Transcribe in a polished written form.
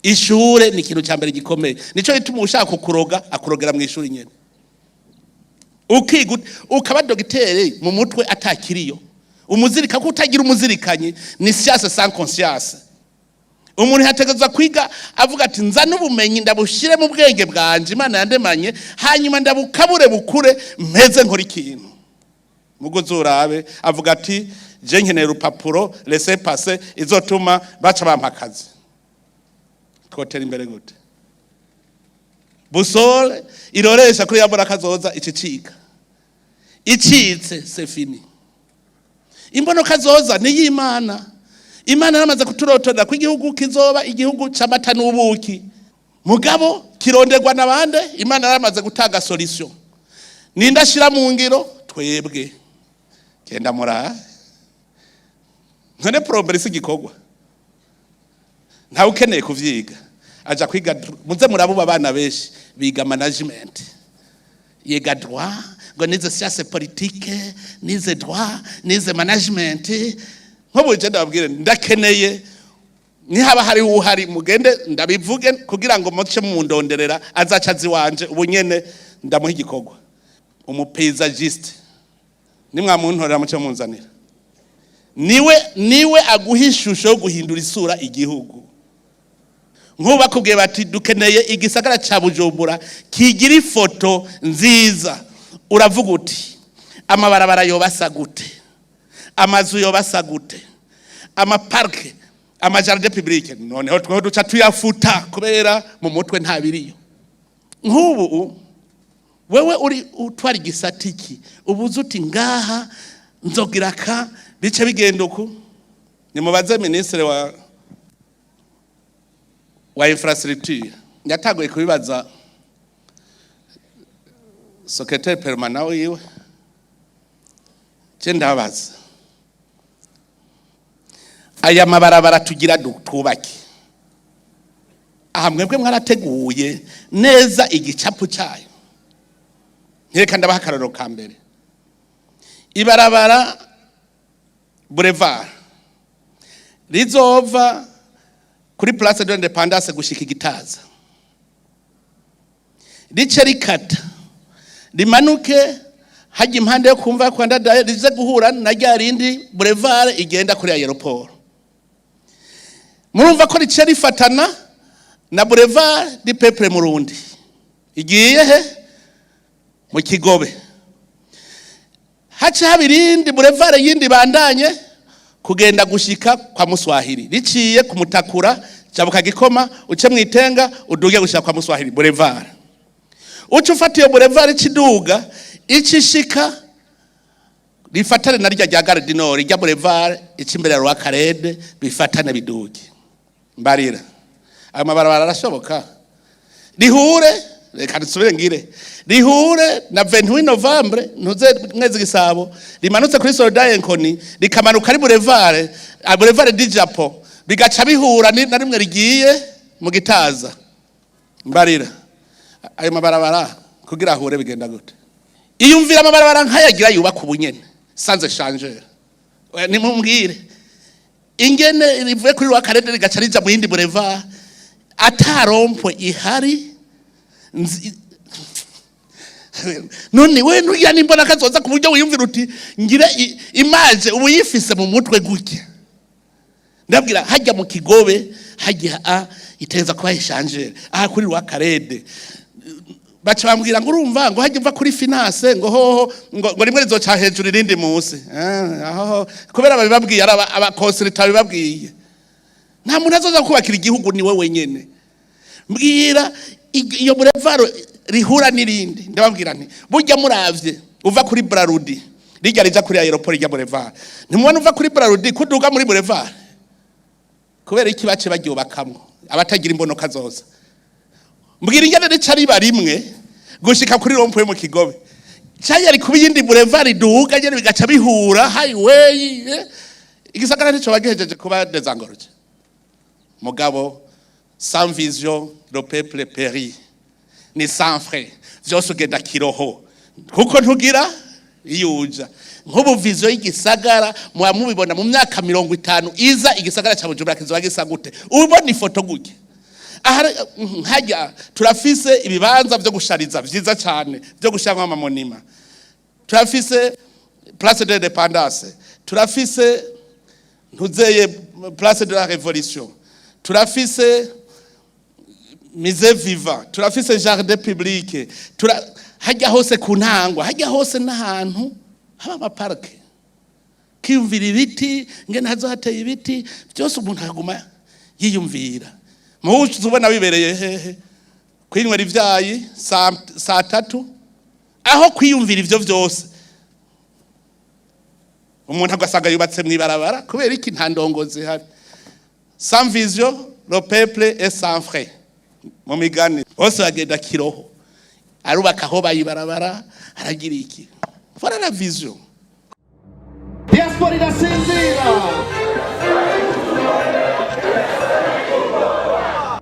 ishure ni ikintu cya mbere gikomeye, nico gituma ushaka kukuroga akurogera mu ishuri nyene, ukiga ukaba dogiteri mu mutwe atakiriyo, umuzirika ko utagira umuzirikanye ni science sans conscience. Umuntu hategezwa kwiga avuga ati nzana ubumenyi ndabushire mu bwenge bwanje Imana yandemanye, hanyuma ndabukabure bukure mpeze nkora ikintu. Mugozi urabe avuga ati je nkeneye urupapuro laissez passer izotuma baca bampa akazi. Twotera imbere gute? Busole iroresha kuri yambura kazoza icicika, icitse c'est fini. Imbono kazoza ni y'Imana. Imana yaramaze kuturotorera ko igihugu kizoba igihugu c'amata n'ubuki, mugabo kironderwa nabande. Imana yaramaze gutanga solution, nindashira mu ngiro twebwe genda mura none problème sigikogwa, nta ukeneye kuvyiga aja kwiga. Muze murabuba abana benshi biga management, yega droit, ngo nize science politique, nize droit, nize management. Nkobo je ndababwire ndakeneye ni haba hari uhari mugende ndabivuge kugira ngo muce mu ndonderera azacazi wanje ubunyene ndamuha igikogwa. Umupaysagiste nimwa muntorera muce munzanira, niwe aguhishusho yo guhindura isura igihugu. Nkuba kubwiye bati dukeneye igisagara ca Bujumbura kigira ifoto nziza, uravuga uti amabarabara yobasa gute, amazu yobasa gute, amaparke, amajardin public. Noneho twa duca tuyafuta kubera mu mutwe nta biriyo. Nkubu wewe uri utwara igisatiki ubuze uti ngaha nzogiraka bice bigenda uku. Nimubaze ministre wa infrastructure yatagoye kubibaza secrétaire permanent wiwe. Je ndabaza aya mabarabara tugira twubake, aha mwebwe mwarateguye neza igicapu cyayo. Ntireka ndabaha akarorero ka mbere, ibarabara boulevard rizova kuri place de l'Independance gushika Igitaza, rice rikata rimanuke hajya impande yo kumva kwa ndadaye rize guhura na rya rindi boulevard igenda kuri aeroport. Murumva ko rice rifatana na boulevard di Peuple Murundi igiye he mu Kigobe. Haca habirindi boulevard yindi bandanye kugenda gushika kwa Muswahili, riciye ku Mutakura jabuka Gikoma uce mwitenga uduge gushika kwa Muswahili boulevard. Ucu ufatiye boulevard ciduga icishika rifatane na rya Gare du Nord rya boulevard ikimbere rwa Karede bifatane biduge. Mbarira aya mabarabara arashoboka rihure, reka nsubire ngire rihure na 28 Novembre ntuze mwezi Gisabo rimanutse kuri Soldat Enkoni rikamanuka ari boulevard di Japo bigaca bihura na rimwe rigiye mu Gitaza. Mbarira ayo mabarabara kugira hure bigenda gute? Iyumvira amabarabara nkayagira yubaka ubunyene sans changer. Ni mumbwire ingene rivuye kuri rwa Karede rigaca rija mu yindi boulevard atarompwe ihari. None we nuya nimbona kazoza ku buryo wiyumvira uti ngira image ubu yifise mu mutwe gutya. Ndabwira hajya mu Kigobe hajya iteza kwa changer aha kuri rwa Karede baca bambwira ngo urumva ngo hajya mva kuri finance ngo hoho ngo rimwe rizoca hejuru irindi munsi aho kubera babibabwiye aba consultant babibabwiye. Nta muntu azoza kubakira igihugu ni we wenyene. Mbwira iyo boulevard rihura nirindi ndababwira nti burya muravye uva kuri Brarudi rijya rija kuri aeroport rya boulevard ntimubona uva kuri Brarudi kuduga muri boulevard kubera iki bace bagiyobakamwe abatagira imbono kazoza. Mbwira ingene rica riba rimwe gushika kuri rompoye mu Kigobe cyari ari kuba yindi boulevard iduga nyene bigaca bihura highway. Igisagara nico bagejeje kuba dezangoroje mugabo sans vision le peuple périt, ni sans frais vyose ugenda kiroho kuko ntugira iyuja. Nk'ubu vision y'igisagara mubibona mu myaka 50 iza igisagara ca Bujumbura kizoba gisa gute? Ubona ifoto gutya hajya turafise ibibanza byo gushariza vyiza cyane byo gushyiramo amamonima, turafise place de l'indépendance, turafise ntuzeye place de la révolution, turafise musée vivant, turafise jardin public, hajya hose ku ntangwa, hajya hose n'ahantu haba amaparke kiyumvira ibiti ngene hazo hateye ibiti byose umuntu aguma yiyumvira. Muhuzu ubona bibereye hehe kwinywera ivyayi saa 3 aho kwiyumvira ivyo byose umuntu agasanga yubatse mwibarabara kubera iki nta ndongozi hari. Sans vision le peuple est sans frais. Mu migani bose bagenda kiroho arubaka aho bayibarabara aragira iki. Voilà la vision. Diaspora da Sinzira.